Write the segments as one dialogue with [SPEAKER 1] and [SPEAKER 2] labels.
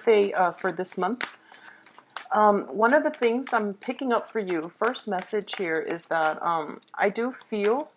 [SPEAKER 1] birthday for this month. One of the things I'm picking up for you, first message here, is that I do feel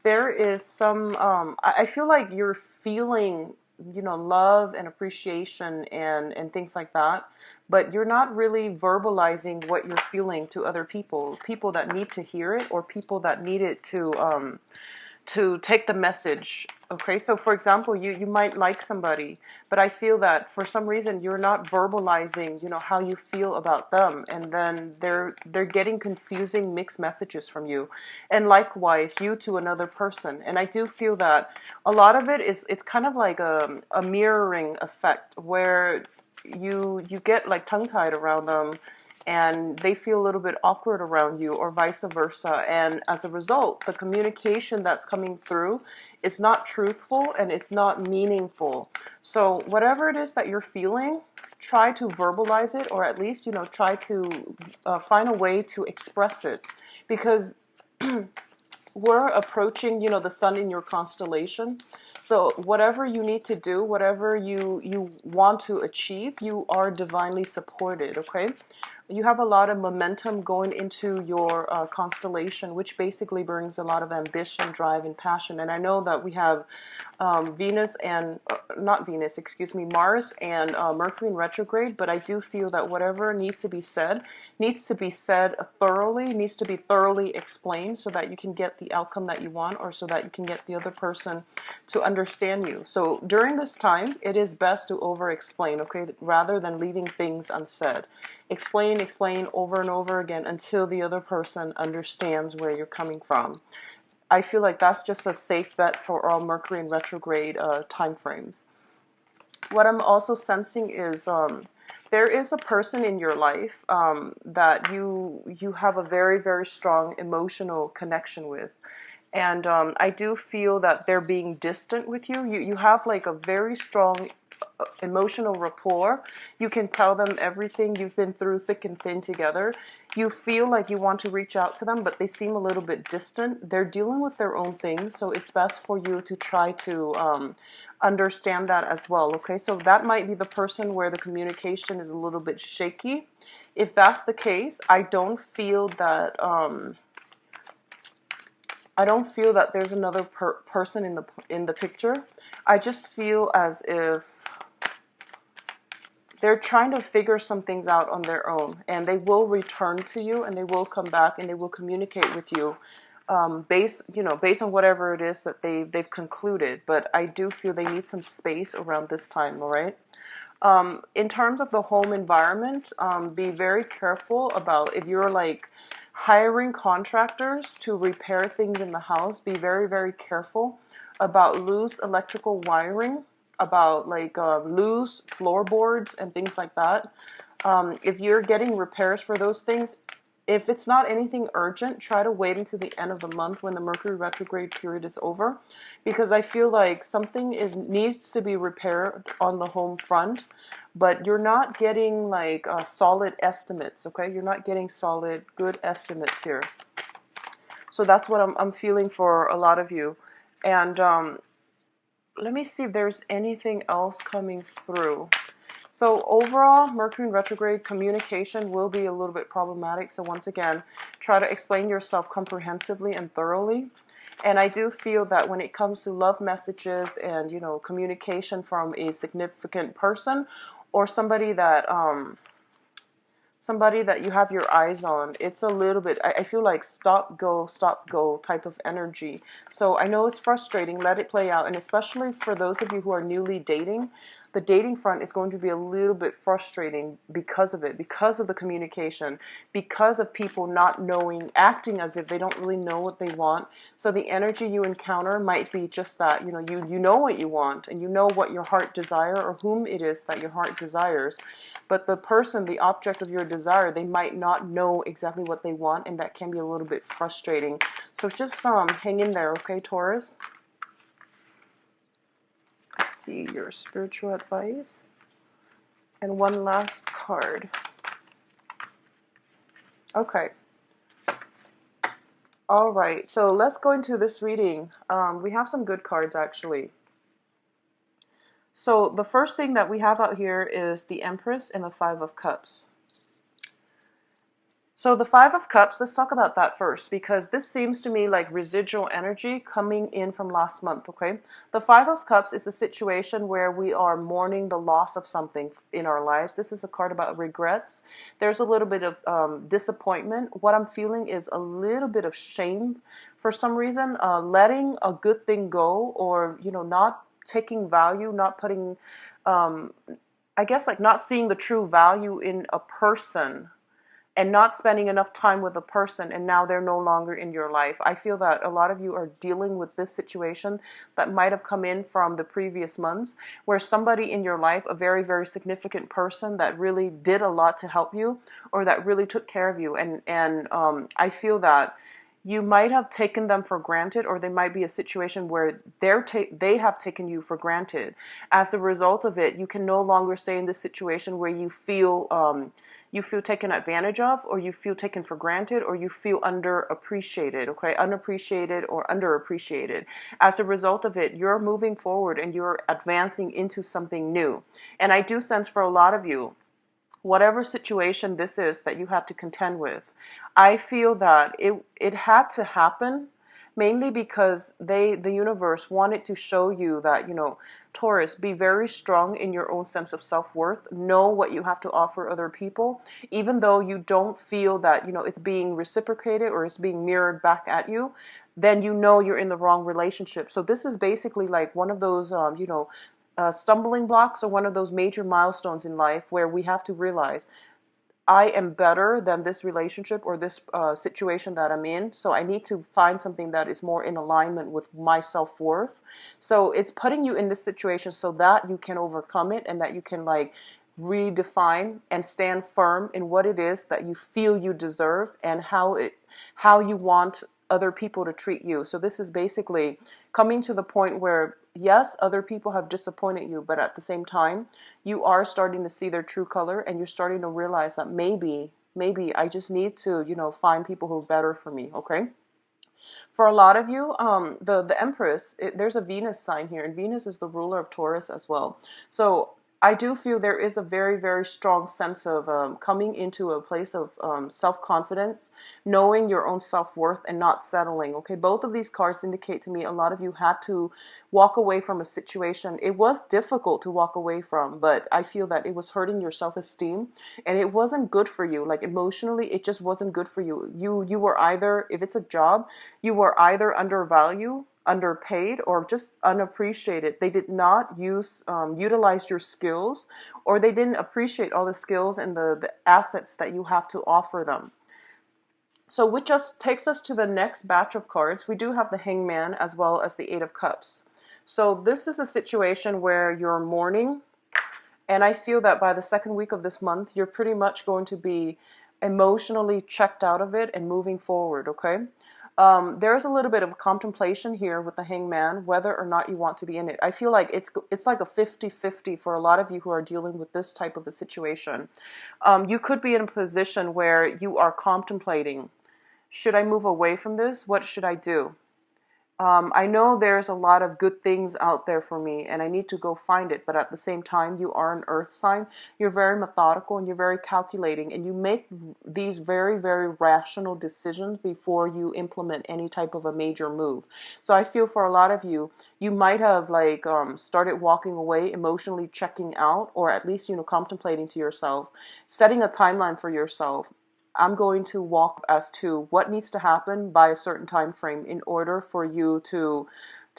[SPEAKER 1] there is some, I feel like you're feeling, love and appreciation and things like that, but you're not really verbalizing what you're feeling to other people that need to hear it, or people that need it to take the message. Okay, so for example, you might like somebody, but I feel that for some reason you're not verbalizing, how you feel about them, and then they're getting confusing mixed messages from you, and likewise you to another person. And I do feel that a lot of it is, it's kind of like a mirroring effect, where you get like tongue tied around them, and they feel a little bit awkward around you, or vice versa. And as a result, the communication that's coming through is not truthful and it's not meaningful. So whatever it is that you're feeling, try to verbalize it, or at least, try to find a way to express it. Because we're approaching, the sun in your constellation. So whatever you need to do, whatever you want to achieve, you are divinely supported, okay? You have a lot of momentum going into your constellation, which basically brings a lot of ambition, drive, and passion. And I know that we have Venus and, not Venus, excuse me, Mars and Mercury in retrograde, but I do feel that whatever needs to be said thoroughly, needs to be thoroughly explained, so that you can get the outcome that you want, or so that you can get the other person to understand you. So during this time, it is best to over-explain, okay, rather than leaving things unsaid. Explain over and over again until the other person understands where you're coming from. I feel like that's just a safe bet for all Mercury in retrograde time frames. What I'm also sensing is there is a person in your life that you have a very, very strong emotional connection with. And I do feel that they're being distant with you. You have like a very strong emotional rapport. You can tell them everything. You've been through thick and thin together. You feel like you want to reach out to them, but they seem a little bit distant. They're dealing with their own things, so it's best for you to try to understand that as well, okay? So that might be the person where the communication is a little bit shaky. If that's the case, I don't feel that there's another person in the picture. I just feel as if they're trying to figure some things out on their own, and they will return to you, and they will come back, and they will communicate with you based on whatever it is that they've concluded. But I do feel they need some space around this time, all right? In terms of the home environment, be very careful about, if you're like hiring contractors to repair things in the house, be very, very careful about loose electrical wiring, about like loose floorboards and things like that. If you're getting repairs for those things, if it's not anything urgent, try to wait until the end of the month when the Mercury retrograde period is over, because I feel like something needs to be repaired on the home front, but you're not getting like solid estimates, okay? You're not getting solid, good estimates here. So that's what I'm feeling for a lot of you. And let me see if there's anything else coming through. So overall, Mercury in retrograde, communication will be a little bit problematic. So once again, try to explain yourself comprehensively and thoroughly. And I do feel that when it comes to love messages and, communication from a significant person, or somebody that you have your eyes on, it's a little bit, I feel like stop, go type of energy. So I know it's frustrating, let it play out. And especially for those of you who are newly dating, the dating front is going to be a little bit frustrating because of it, because of the communication, because of people not knowing, acting as if they don't really know what they want. So the energy you encounter might be just that, you know what you want, and you know what your heart desire, or whom it is that your heart desires. But the person, the object of your desire, they might not know exactly what they want, and that can be a little bit frustrating. So just hang in there, okay, Taurus? Let's see your spiritual advice. And one last card. Okay. All right, so let's go into this reading. We have some good cards, actually. So the first thing that we have out here is the Empress and the Five of Cups. So the Five of Cups, let's talk about that first, because this seems to me like residual energy coming in from last month, okay? The Five of Cups is a situation where we are mourning the loss of something in our lives. This is a card about regrets. There's a little bit of disappointment. What I'm feeling is a little bit of shame for some reason, letting a good thing go, or, not taking value, not putting, I guess, like not seeing the true value in a person and not spending enough time with a person, and now they're no longer in your life. I feel that a lot of you are dealing with this situation that might have come in from the previous months, where somebody in your life, a very, very significant person that really did a lot to help you, or that really took care of you, and I feel that you might have taken them for granted, or they might be a situation where they have taken you for granted. As a result of it, you can no longer stay in this situation where you feel taken advantage of, or you feel taken for granted, or you feel underappreciated, okay? Unappreciated or underappreciated. As a result of it, you're moving forward and you're advancing into something new. And I do sense for a lot of you, whatever situation this is that you had to contend with, I feel that it had to happen mainly because the universe wanted to show you that, Taurus, be very strong in your own sense of self-worth. Know what you have to offer other people, even though you don't feel that, it's being reciprocated or it's being mirrored back at you, then you're in the wrong relationship. So this is basically like one of those, stumbling blocks, or one of those major milestones in life where we have to realize, I am better than this relationship or this situation that I'm in. So I need to find something that is more in alignment with my self-worth. So it's putting you in this situation so that you can overcome it, and that you can like redefine and stand firm in what it is that you feel you deserve, and how you want other people to treat you. So this is basically coming to the point where, yes, other people have disappointed you, but at the same time, you are starting to see their true color, and you're starting to realize that maybe I just need to, find people who are better for me, okay? For a lot of you, the Empress, there's a Venus sign here, and Venus is the ruler of Taurus as well. So I do feel there is a very, very strong sense of coming into a place of self-confidence, knowing your own self-worth, and not settling. Okay, both of these cards indicate to me a lot of you had to walk away from a situation. It was difficult to walk away from, but I feel that it was hurting your self-esteem, and it wasn't good for you. Like emotionally, it just wasn't good for you. You were either, if it's a job, you were either undervalued, underpaid, or just unappreciated. They did not utilize your skills, or they didn't appreciate all the skills and the assets that you have to offer them. So which just takes us to the next batch of cards. We do have the Hangman as well as the Eight of Cups. So this is a situation where you're mourning, and I feel that by the second week of this month, you're pretty much going to be emotionally checked out of it and moving forward, okay? There's a little bit of contemplation here with the Hangman, whether or not you want to be in it. I feel like it's like a 50-50 for a lot of you who are dealing with this type of a situation. You could be in a position where you are contemplating, should I move away from this? What should I do? I know there's a lot of good things out there for me, and I need to go find it. But at the same time, you are an earth sign. You're very methodical, and you're very calculating, and you make these very, very rational decisions before you implement any type of a major move. So I feel for a lot of you, you might have like started walking away, emotionally checking out, or at least, contemplating to yourself, setting a timeline for yourself. I'm going to walk as to what needs to happen by a certain time frame in order for you to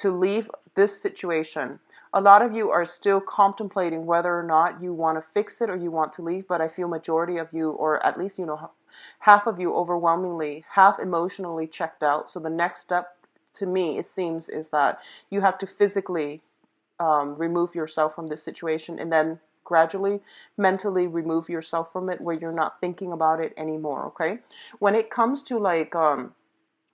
[SPEAKER 1] leave this situation. A lot of you are still contemplating whether or not you want to fix it or you want to leave, but I feel majority of you, or at least, half of you overwhelmingly, have emotionally checked out. So the next step to me, it seems, is that you have to physically remove yourself from this situation, and then gradually mentally remove yourself from it where you're not thinking about it anymore, okay? When it comes to like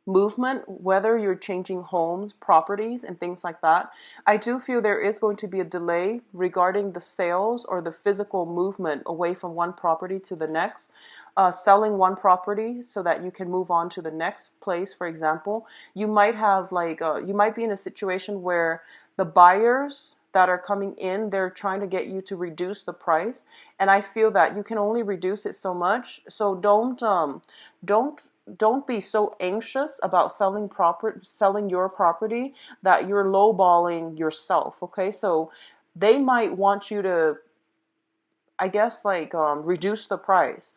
[SPEAKER 1] movement, whether you're changing homes, properties, and things like that, I do feel there is going to be a delay regarding the sales or the physical movement away from one property to the next. Selling one property so that you can move on to the next place, for example. You might have like, you might be in a situation where the buyers that are coming in, they're trying to get you to reduce the price. And I feel that you can only reduce it so much. So don't don't be so anxious about selling your property that you're lowballing yourself. Okay, so they might want you to, I guess, like reduce the price,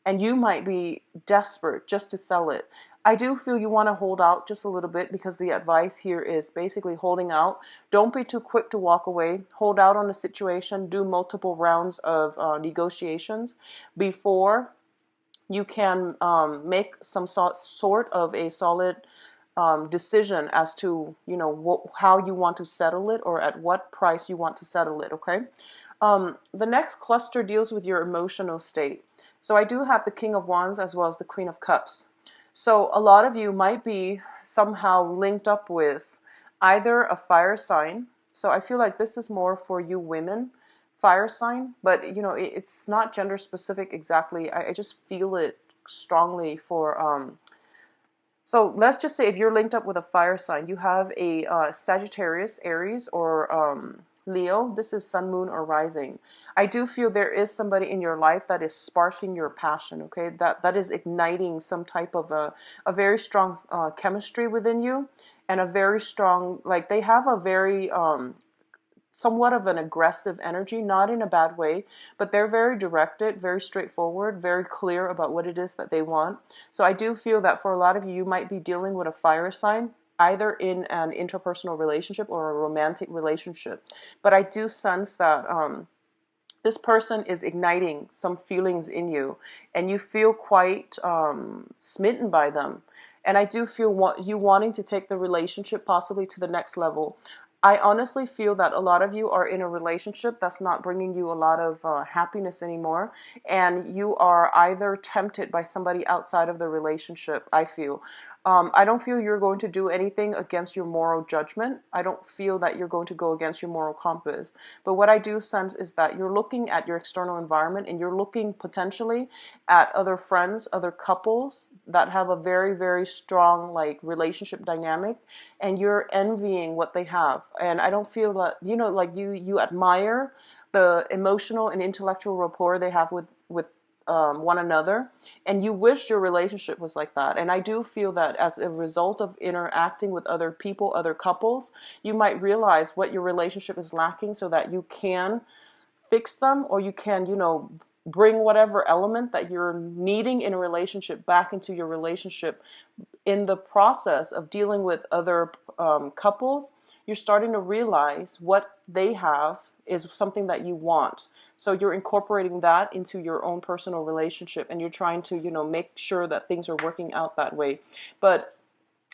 [SPEAKER 1] and you might be desperate just to sell it. I do feel you want to hold out just a little bit, because the advice here is basically holding out. Don't be too quick to walk away. Hold out on the situation. Do multiple rounds of negotiations before you can make some sort of a solid decision as to, how you want to settle it, or at what price you want to settle it. Okay. The next cluster deals with your emotional state. So I do have the King of Wands as well as the Queen of Cups. So a lot of you might be somehow linked up with either a fire sign. So I feel like this is more for you women, fire sign, but it's not gender specific exactly. I just feel it strongly for so let's just say if you're linked up with a fire sign, you have a Sagittarius, Aries, or Leo. This is sun, moon, or rising. I do feel there is somebody in your life that is sparking your passion, okay? That is igniting some type of a very strong chemistry within you, and a very strong, like they have a very somewhat of an aggressive energy, not in a bad way, but they're very directed, very straightforward, very clear about what it is that they want. So I do feel that for a lot of you, you might be dealing with a fire sign, either in an interpersonal relationship or a romantic relationship. But I do sense that this person is igniting some feelings in you, and you feel quite smitten by them. And I do feel you wanting to take the relationship possibly to the next level. I honestly feel that a lot of you are in a relationship that's not bringing you a lot of happiness anymore, and you are either tempted by somebody outside of the relationship, I feel. I don't feel you're going to do anything against your moral judgment. I don't feel that you're going to go against your moral compass. But what I do sense is that you're looking at your external environment, and you're looking potentially at other friends, other couples that have a very, very strong like relationship dynamic, and you're envying what they have. And I don't feel that, like you admire the emotional and intellectual rapport they have with one another, and you wish your relationship was like that. And I do feel that as a result of interacting with other people, other couples, you might realize what your relationship is lacking, so that you can fix them, or you can, bring whatever element that you're needing in a relationship back into your relationship. In the process of dealing with other couples, you're starting to realize what they have is something that you want. So you're incorporating that into your own personal relationship, and you're trying to, make sure that things are working out that way. But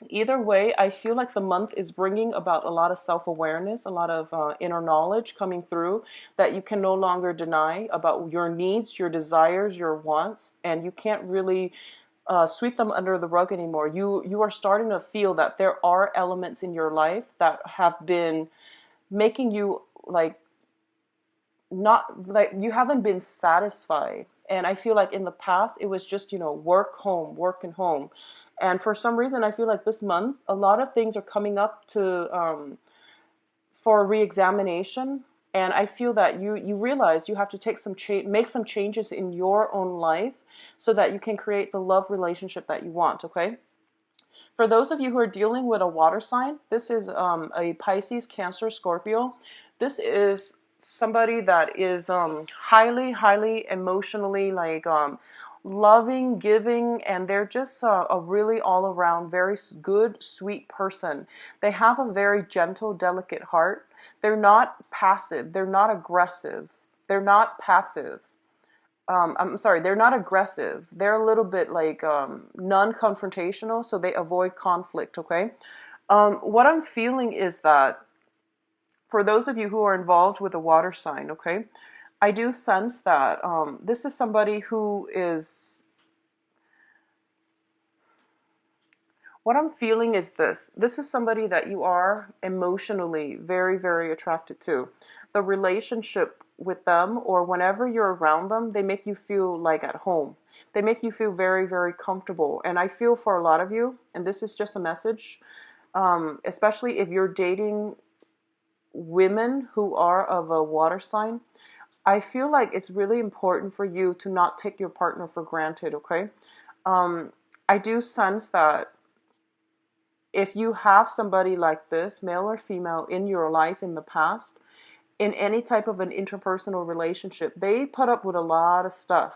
[SPEAKER 1] either way, I feel like the month is bringing about a lot of self-awareness, a lot of inner knowledge coming through that you can no longer deny about your needs, your desires, your wants, and you can't really sweep them under the rug anymore. You are starting to feel that there are elements in your life that have been making you like not like you haven't been satisfied. And I feel like in the past it was just, work, home, work and home. And for some reason I feel like this month a lot of things are coming up to for re-examination. And I feel that you realize you have to make some changes in your own life, so that you can create the love relationship that you want. Okay. For those of you who are dealing with a water sign, this is a Pisces, Cancer, Scorpio. This is somebody that is highly, highly emotionally like loving, giving, and they're just a really all around very good, sweet person. They have a very gentle, delicate heart. They're not passive. They're not aggressive. They're not passive. I'm sorry, they're not aggressive. They're a little bit like non-confrontational, so they avoid conflict, okay? What I'm feeling is that for those of you who are involved with a water sign, okay, I do sense that this is somebody who is, what I'm feeling is this. This is somebody that you are emotionally very, very attracted to. The relationship with them, or whenever you're around them, they make you feel like at home. They make you feel very, very comfortable. And I feel for a lot of you, and this is just a message, especially if you're dating women who are of a water sign, I feel like it's really important for you to not take your partner for granted, okay? Um, I do sense that if you have somebody like this, male or female, in your life in the past, in any type of an interpersonal relationship, they put up with a lot of stuff,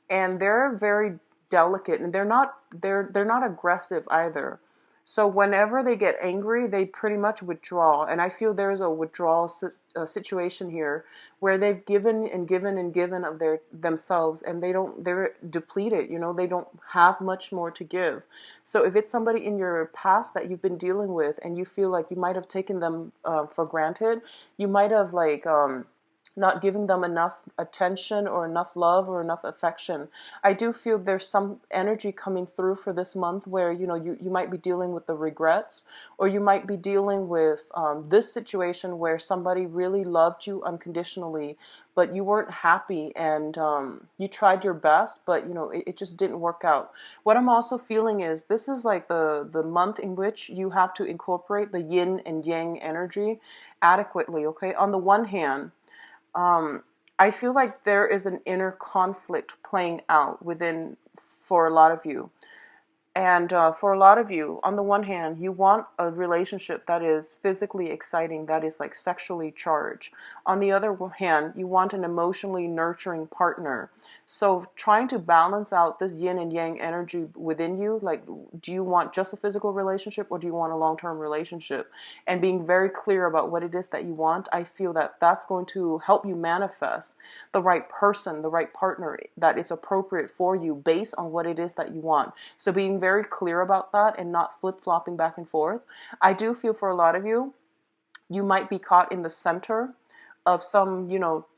[SPEAKER 1] and they're very delicate, and they're not aggressive either. So whenever they get angry, they pretty much withdraw, and I feel there's a withdrawal situation here where they've given and given and given of their themselves, and they're depleted. They don't have much more to give. So if it's somebody in your past that you've been dealing with, and you feel like you might have taken them for granted, you might have like not giving them enough attention or enough love or enough affection. I do feel there's some energy coming through for this month where you might be dealing with the regrets, or you might be dealing with this situation where somebody really loved you unconditionally, but you weren't happy, and you tried your best, but it just didn't work out. What I'm also feeling is this is like the month in which you have to incorporate the yin and yang energy adequately. Okay, on the one hand, um, I feel like there is an inner conflict playing out within for a lot of you. And for a lot of you, on the one hand, you want a relationship that is physically exciting, that is like sexually charged. On the other hand, you want an emotionally nurturing partner. So trying to balance out this yin and yang energy within you, like, do you want just a physical relationship, or do you want a long-term relationship? And being very clear about what it is that you want, I feel that that's going to help you manifest the right person, the right partner that is appropriate for you based on what it is that you want. So being very clear about that and not flip-flopping back and forth. I do feel for a lot of you, you might be caught in the center of some,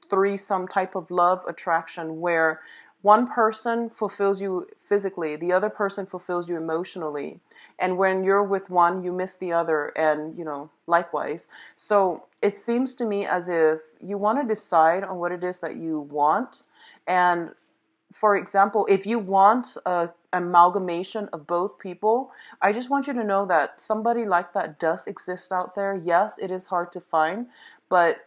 [SPEAKER 1] threesome type of love attraction where one person fulfills you physically, the other person fulfills you emotionally. And when you're with one, you miss the other, and, likewise. So it seems to me as if you want to decide on what it is that you want. And for example, if you want a amalgamation of both people, I just want you to know that somebody like that does exist out there. Yes, it is hard to find, but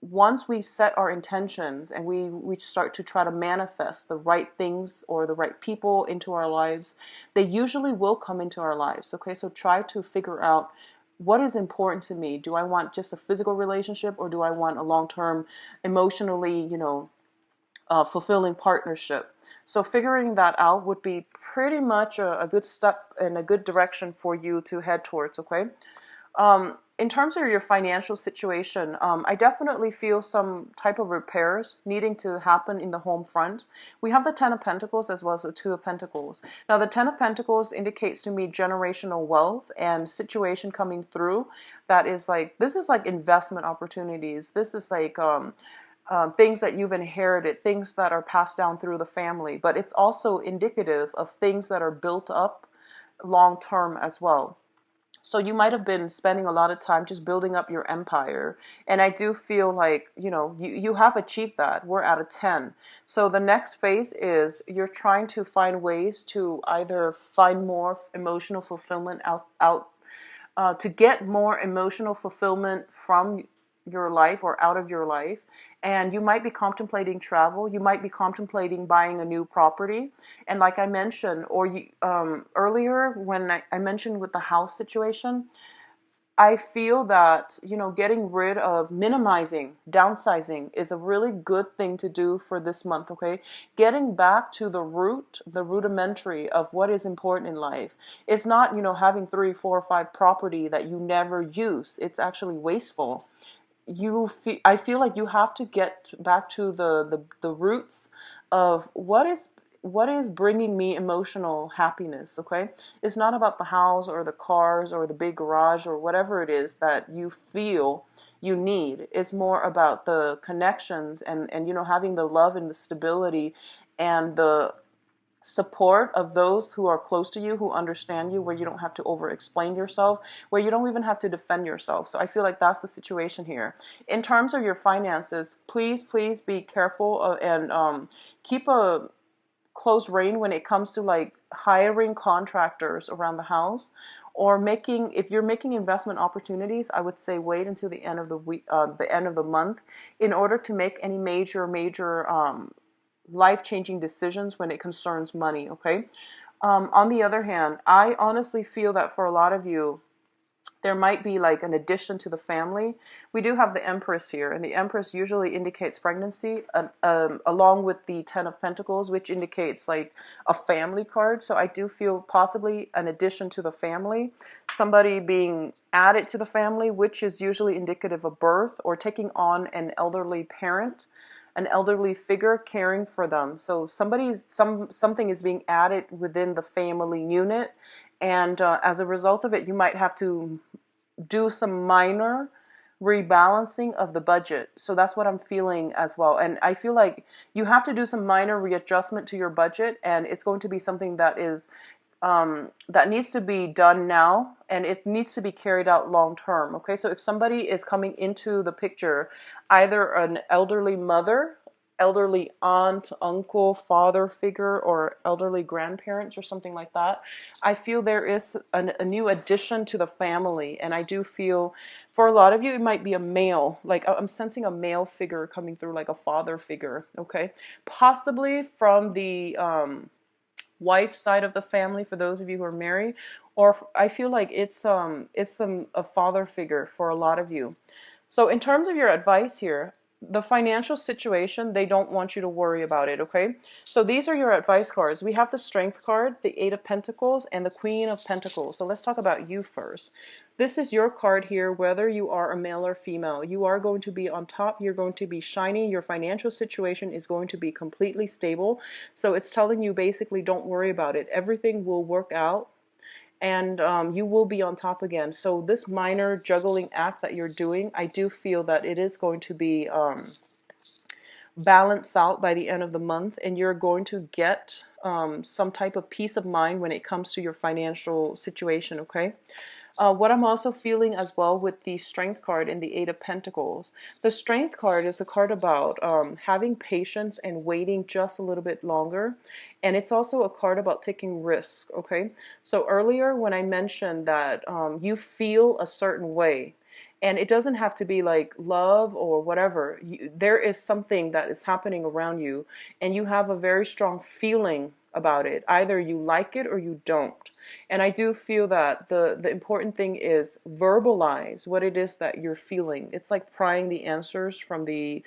[SPEAKER 1] once we set our intentions and we start to try to manifest the right things or the right people into our lives, they usually will come into our lives. Okay, so try to figure out what is important to me. Do I want just a physical relationship, or do I want a long-term, emotionally, fulfilling partnership? So figuring that out would be pretty much a good step and a good direction for you to head towards, okay? In terms of your financial situation, I definitely feel some type of repairs needing to happen in the home front. We have the Ten of Pentacles as well as the Two of Pentacles. Now, the Ten of Pentacles indicates to me generational wealth and situation coming through that is like, this is like investment opportunities. This is like things that you've inherited, things that are passed down through the family, but it's also indicative of things that are built up long term as well. So you might have been spending a lot of time just building up your empire. And I do feel like, you have achieved that. We're at a 10. So the next phase is you're trying to find ways to either find more emotional fulfillment to get more emotional fulfillment from your life or out of your life. And you might be contemplating travel. You might be contemplating buying a new property. And like I mentioned, earlier when I mentioned with the house situation, I feel that, getting rid of, minimizing, downsizing is a really good thing to do for this month, okay? Getting back to the root, the rudimentary of what is important in life. It's not, having 3, 4, 5 property that you never use. It's actually wasteful. I feel like you have to get back to the roots of what is bringing me emotional happiness. Okay, it's not about the house or the cars or the big garage or whatever it is that you feel you need. It's more about the connections and having the love and the stability and the support of those who are close to you, who understand you, where you don't have to over explain yourself, where you don't even have to defend yourself. So I feel like that's the situation here. In terms of your finances, please be careful and keep a close rein when it comes to like hiring contractors around the house, or if you're making investment opportunities, I would say wait until the end of the week, the end of the month, in order to make any major life-changing decisions when it concerns money. Okay. On the other hand, I honestly feel that for a lot of you, there might be like an addition to the family. We do have the Empress here, and the Empress usually indicates pregnancy, along with the Ten of Pentacles, which indicates like a family card. So I do feel possibly an addition to the family, somebody being added to the family, which is usually indicative of birth or taking on an elderly parent, an elderly figure caring for them. So something is being added within the family unit, and as a result of it, you might have to do some minor rebalancing of the budget. So that's what I'm feeling as well. And I feel like you have to do some minor readjustment to your budget, and it's going to be something that is that needs to be done now, and it needs to be carried out long term. Okay, so if somebody is coming into the picture, either an elderly mother, elderly aunt, uncle, father figure, or elderly grandparents or something like that, I feel there is a new addition to the family. And I do feel for a lot of you, it might be a male, like I'm sensing a male figure coming through, like a father figure. Okay, possibly from the wife side of the family for those of you who are married, or I feel like it's a father figure for a lot of you. So in terms of your advice here, the financial situation, they don't want you to worry about it, okay? So these are your advice cards. We have the Strength card, the Eight of Pentacles, and the Queen of Pentacles. So let's talk about you first. This is your card here, whether you are a male or female. You are going to be on top. You're going to be shiny. Your financial situation is going to be completely stable. So it's telling you basically don't worry about it. Everything will work out, and you will be on top again. So this minor juggling act that you're doing, I do feel that it is going to be balanced out by the end of the month, and you're going to get some type of peace of mind when it comes to your financial situation, okay? What I'm also feeling as well with the Strength card and the Eight of Pentacles. The Strength card is a card about having patience and waiting just a little bit longer. And it's also a card about taking risks, okay? So earlier when I mentioned that you feel a certain way, and it doesn't have to be like love or whatever. There is something that is happening around you, and you have a very strong feeling about it. Either you like it or you don't. And I do feel that the important thing is verbalize what it is that you're feeling. It's like prying the answers from the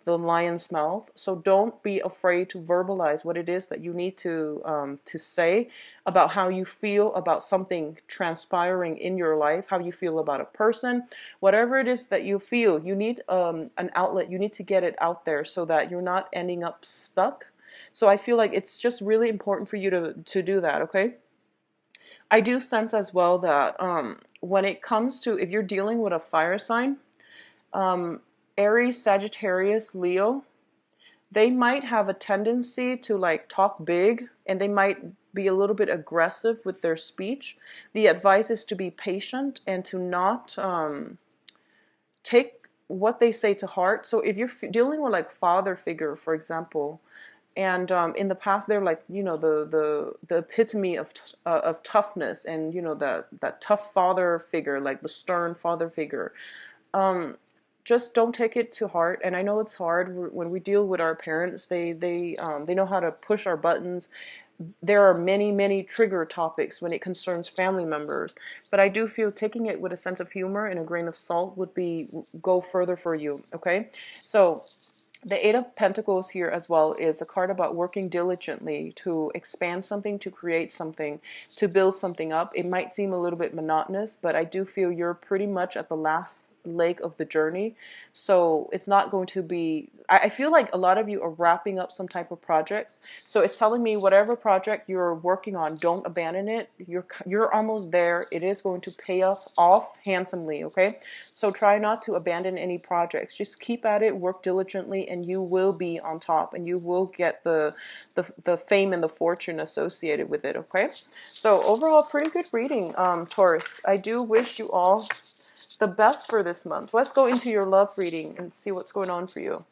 [SPEAKER 1] lion's mouth. So don't be afraid to verbalize what it is that you need to say about how you feel about something transpiring in your life, how you feel about a person, whatever it is that you feel. You need an outlet. You need to get it out there so that you're not ending up stuck. So I feel like it's just really important for you to do that, okay? I do sense as well that when it comes to, if you're dealing with a fire sign, Aries, Sagittarius, Leo, they might have a tendency to like talk big, and they might be a little bit aggressive with their speech. The advice is to be patient and to not take what they say to heart. So if you're dealing with like father figure, for example, and in the past they're like, you know, the epitome of toughness, and you know, that tough father figure, like the stern father figure. Just don't take it to heart. And I know it's hard when we deal with our parents. They know how to push our buttons. There are many trigger topics when it concerns family members, but I do feel taking it with a sense of humor and a grain of salt would go further for you. Okay, so the Eight of Pentacles here as well is a card about working diligently to expand something, to create something, to build something up. It might seem a little bit monotonous, but I do feel you're pretty much at the last leg of the journey. So it's not going to be, I feel like a lot of you are wrapping up some type of projects. So it's telling me whatever project you're working on, don't abandon it. You're almost there. It is going to pay off handsomely, okay? So try not to abandon any projects. Just keep at it, work diligently, and you will be on top, and you will get the fame and the fortune associated with it, okay? So overall, pretty good reading, Taurus. I do wish you all the best for this month. Let's go into your love reading and see what's going on for you.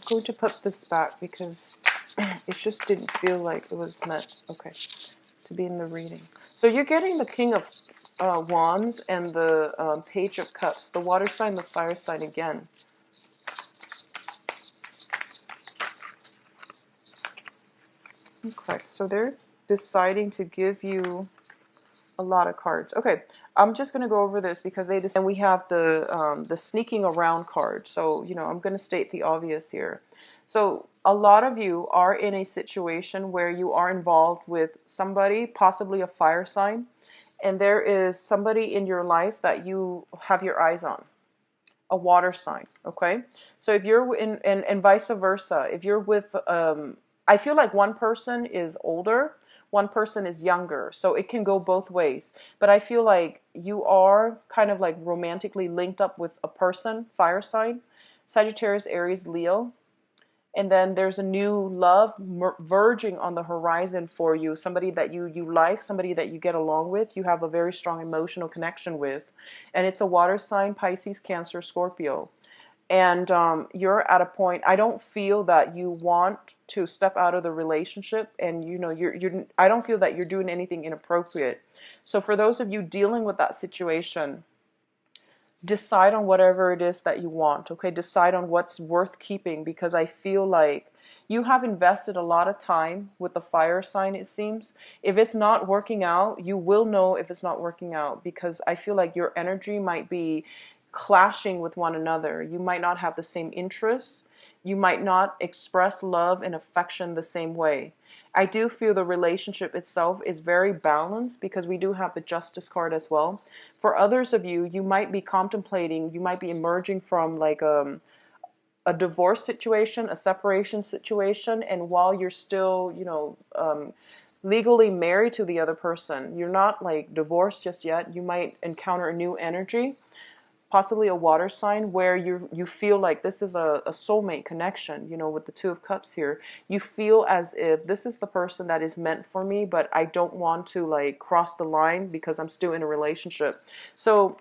[SPEAKER 1] going to put this back because it just didn't feel like it was meant, okay, to be in the reading. So you're getting the King of Wands and the Page of Cups, the water sign, the fire sign again. Okay, so they're deciding to give you a lot of cards. Okay, I'm just going to go over this because they just, and we have the sneaking around card. So, you know, I'm going to state the obvious here. So a lot of you are in a situation where you are involved with somebody, possibly a fire sign, and there is somebody in your life that you have your eyes on, a water sign, okay? So if you're in, and vice versa, if you're with, I feel like one person is older, one person is younger, so it can go both ways. But I feel like you are kind of like romantically linked up with a person, fire sign, Sagittarius, Aries, Leo. And then there's a new love verging on the horizon for you, somebody that you like, somebody that you get along with, you have a very strong emotional connection with. And it's a water sign, Pisces, Cancer, Scorpio. And you're at a point, I don't feel that you want to step out of the relationship, and you know, I don't feel that you're doing anything inappropriate. So for those of you dealing with that situation, decide on whatever it is that you want, okay? Decide on what's worth keeping, because I feel like you have invested a lot of time with the fire sign, it seems. If it's not working out, you will know if it's not working out, because I feel like your energy might be clashing with one another. You might not have the same interests. You might not express love and affection the same way. I do feel the relationship itself is very balanced, because we do have the Justice card as well. For others of you, you might be contemplating, you might be emerging from like a divorce situation, a separation situation, and while you're still, you know, legally married to the other person, you're not like divorced just yet. You might encounter a new energy, possibly a water sign, where you feel like this is a soulmate connection, you know, with the Two of Cups here. You feel as if this is the person that is meant for me, but I don't want to like cross the line because I'm still in a relationship. So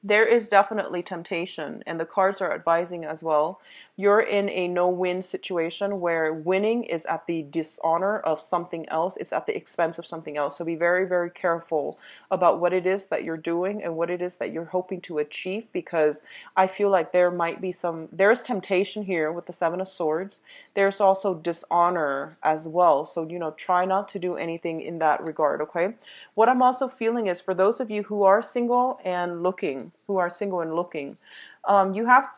[SPEAKER 1] there is definitely temptation, and the cards are advising as well. You're in a no-win situation where winning is at the dishonor of something else. It's at the expense of something else. So be very, very careful about what it is that you're doing and what it is that you're hoping to achieve, because I feel like there might be there's temptation here with the Seven of Swords. There's also dishonor as well. So, you know, try not to do anything in that regard, okay? What I'm also feeling is, for those of you who are single and looking, you have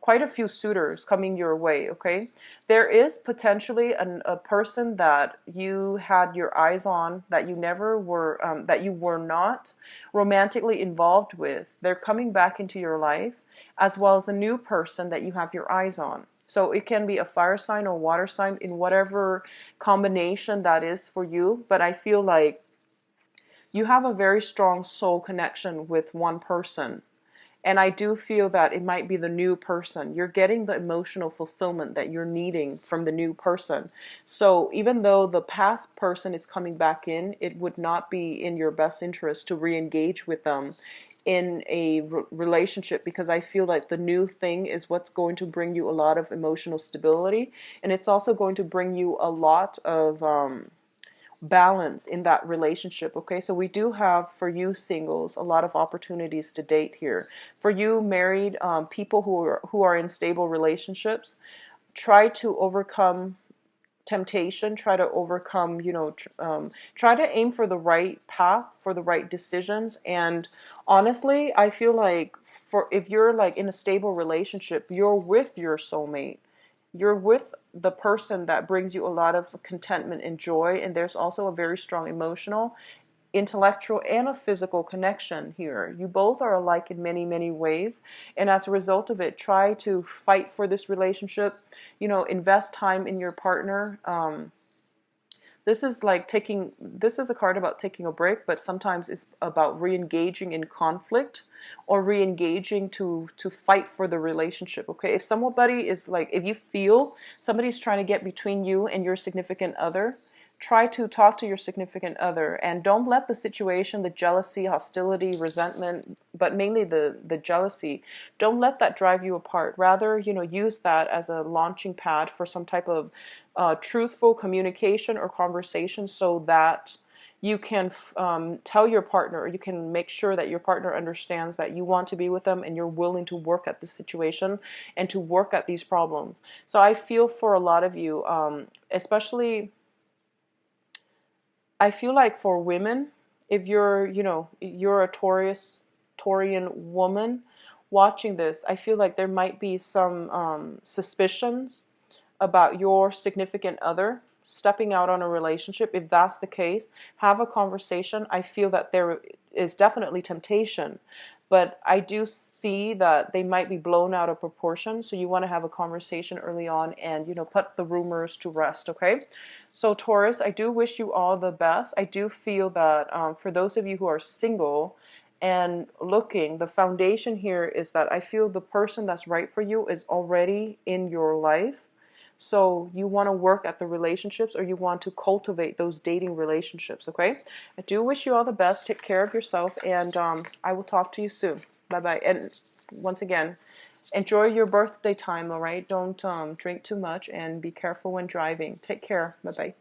[SPEAKER 1] quite a few suitors coming your way, okay? There is potentially a person that you had your eyes on, that you never were, that you were not romantically involved with. They're coming back into your life, as well as a new person that you have your eyes on. So it can be a fire sign or water sign, in whatever combination that is for you. But I feel like you have a very strong soul connection with one person. And I do feel that it might be the new person. You're getting the emotional fulfillment that you're needing from the new person. So even though the past person is coming back in, it would not be in your best interest to re-engage with them in a relationship, because I feel like the new thing is what's going to bring you a lot of emotional stability. And it's also going to bring you a lot of balance in that relationship, okay? So we do have, for you singles, a lot of opportunities to date here. For you married people who are in stable relationships, try to overcome temptation, try to overcome, you know, try to aim for the right path, for the right decisions. And honestly, I feel like if you're like in a stable relationship, you're with your soulmate. You're with the person that brings you a lot of contentment and joy, and there's also a very strong emotional, intellectual, and a physical connection here. You both are alike in many, many ways, and as a result of it, try to fight for this relationship. You know, invest time in your partner. This is a card about taking a break, but sometimes it's about re-engaging in conflict, or re-engaging to fight for the relationship, okay? If somebody is like, if you feel somebody's trying to get between you and your significant other, try to talk to your significant other, and don't let the situation, the jealousy, hostility, resentment, but mainly the jealousy, don't let that drive you apart. Rather, use that as a launching pad for some type of truthful communication or conversation, so that you can tell your partner, or you can make sure that your partner understands that you want to be with them and you're willing to work at this situation and to work at these problems. So I feel for a lot of you, especially I feel like for women, if you're a Taurian woman watching this, I feel like there might be some suspicions about your significant other stepping out on a relationship. If that's the case, have a conversation. I feel that there is definitely temptation, but I do see that they might be blown out of proportion. So you want to have a conversation early on and, put the rumors to rest, okay? So Taurus, I do wish you all the best. I do feel that for those of you who are single and looking, the foundation here is that I feel the person that's right for you is already in your life. So you want to work at the relationships, or you want to cultivate those dating relationships, okay? I do wish you all the best. Take care of yourself, and I will talk to you soon. Bye-bye. And once again, enjoy your birthday time, all right? Don't drink too much, and be careful when driving. Take care. Bye-bye.